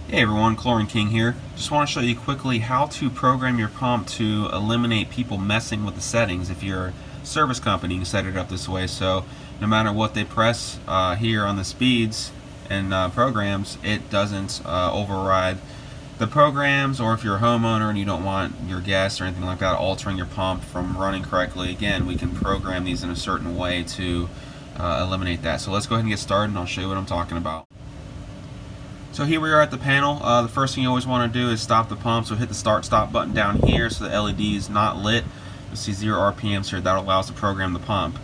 Hey everyone, Chlorine King here. Just want to show you quickly how to program your pump to eliminate people messing with the settings. If you're a service company, you can set it up this way so no matter what they press here on the speeds and programs, it doesn't override the programs. Or if you're a homeowner and you don't want your guests or anything like that altering your pump from running correctly, again, we can program these in a certain way to eliminate that. So let's go ahead and get started and I'll show you what I'm talking about. So here we are at the panel. The first thing you always want to do is stop the pump, so hit the start stop button down here so the LED is not lit. You'll see 0 RPMs here. That allows us to program the pump.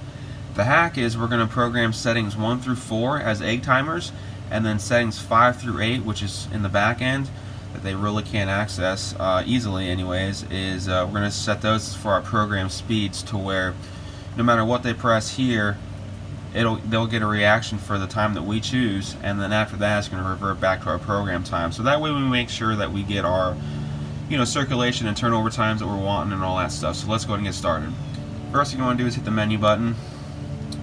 The hack is we're going to program settings 1 through 4 as egg timers, and then settings 5 through 8, which is in the back end that they really can't access easily anyways, is we're going to set those for our program speeds to where no matter what they press here, they'll get a reaction for the time that we choose, and then after that it's going to revert back to our program time. So that way we make sure that we get our circulation and turnover times that we're wanting and all that stuff. So let's go ahead and get started. First thing you want to do is hit the menu button.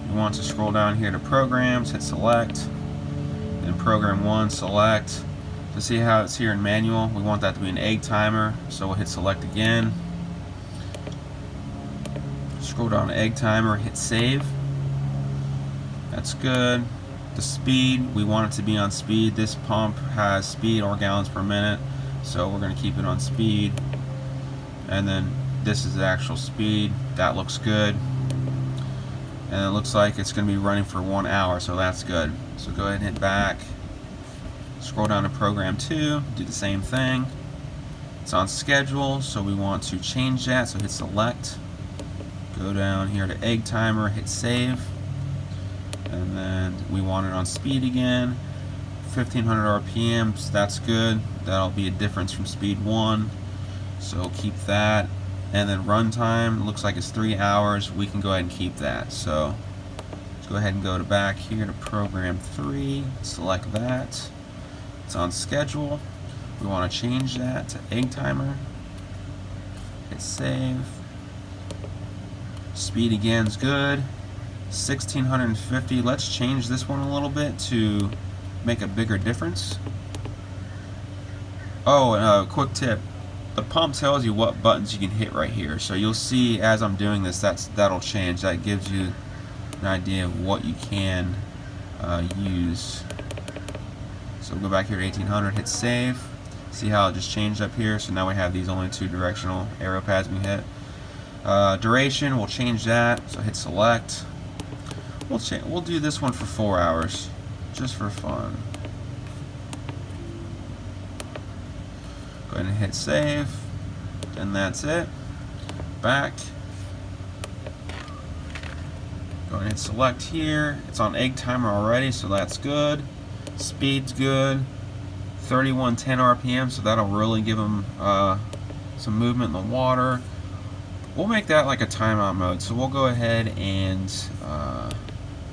You want to scroll down here to programs, hit select, and program 1 select. To see how it's here in manual, we want that to be an egg timer, so we'll hit select again. Scroll down to egg timer, hit save. That's good. The speed, we want it to be on speed. This pump has speed or gallons per minute, so we're going to keep it on speed. And then this is the actual speed. That looks good. And it looks like it's going to be running for 1 hour, so that's good. So go ahead and hit back. Scroll down to program 2, do the same thing. It's on schedule, so we want to change that, so hit select. Go down here to egg timer, hit save. And then we want it on speed again, 1500 RPMs, that's good. That'll be a difference from speed 1, so keep that. And then runtime, looks like it's 3 hours, we can go ahead and keep that. So let's go ahead and go back here to program 3, select that. It's on schedule. We want to change that to egg timer, hit save. Speed again is good. 1650. Let's change this one a little bit to make a bigger difference. Oh, and a quick tip. The pump tells you what buttons you can hit right here. So you'll see as I'm doing this, that'll change. That gives you an idea of what you can use. So we'll go back here to 1800, hit save. See how it just changed up here? So now we have these only 2 directional arrow pads we hit. Duration, we'll change that. So hit select. We'll do this one for 4 hours, just for fun. Go ahead and hit save, and that's it. Back. Go ahead and hit select here. It's on egg timer already, so that's good. Speed's good. 3110 RPM, so that'll really give them some movement in the water. We'll make that like a timeout mode, so we'll go ahead and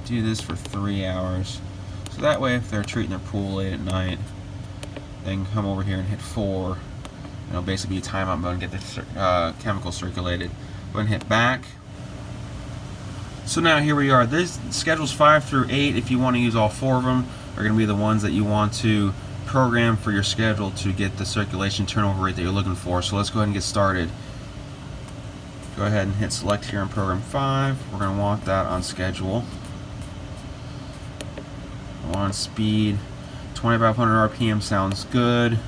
do this for 3 hours. So that way if they're treating their pool late at night, they can come over here and hit 4. It'll basically be a timeout mode and get the chemical circulated. Go ahead and hit back. So now here we are. This schedules 5 through 8, if you want to use all 4 of them, are going to be the ones that you want to program for your schedule to get the circulation turnover rate that you're looking for. So let's go ahead and get started. Go ahead and hit select here on program 5. We're going to want that on schedule. On speed, 2500 RPM sounds good.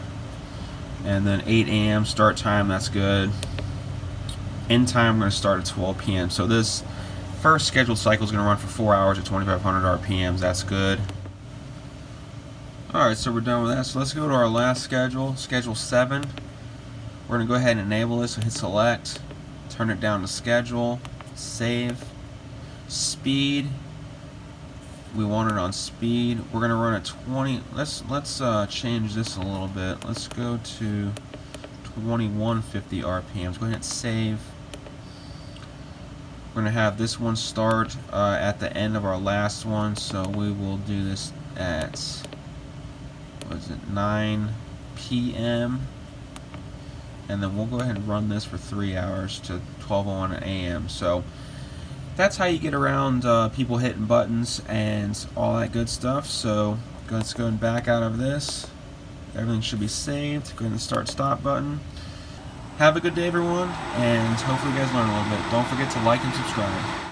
And then 8 AM start time, that's good. End time, we're going to start at 12 PM. So this first scheduled cycle is going to run for 4 hours at 2500 RPMs, that's good. Alright, so we're done with that. So let's go to our last schedule, schedule 7. We're going to go ahead and enable this, so hit select. Turn it down to schedule, save. Speed, we want it on speed. We're going to run at 20. Let's change this a little bit. Let's go to 2150 RPMs. Go ahead and hit save. We're going to have this one start at the end of our last one, so we will do this at 9 PM. And then we'll go ahead and run this for 3 hours to 12:01 AM. So that's how you get around people hitting buttons and all that good stuff. So let's go and back out of this Everything should be saved. Go ahead and start stop button. Have a good day, everyone, and hopefully you guys learn a little bit. Don't forget to like and subscribe.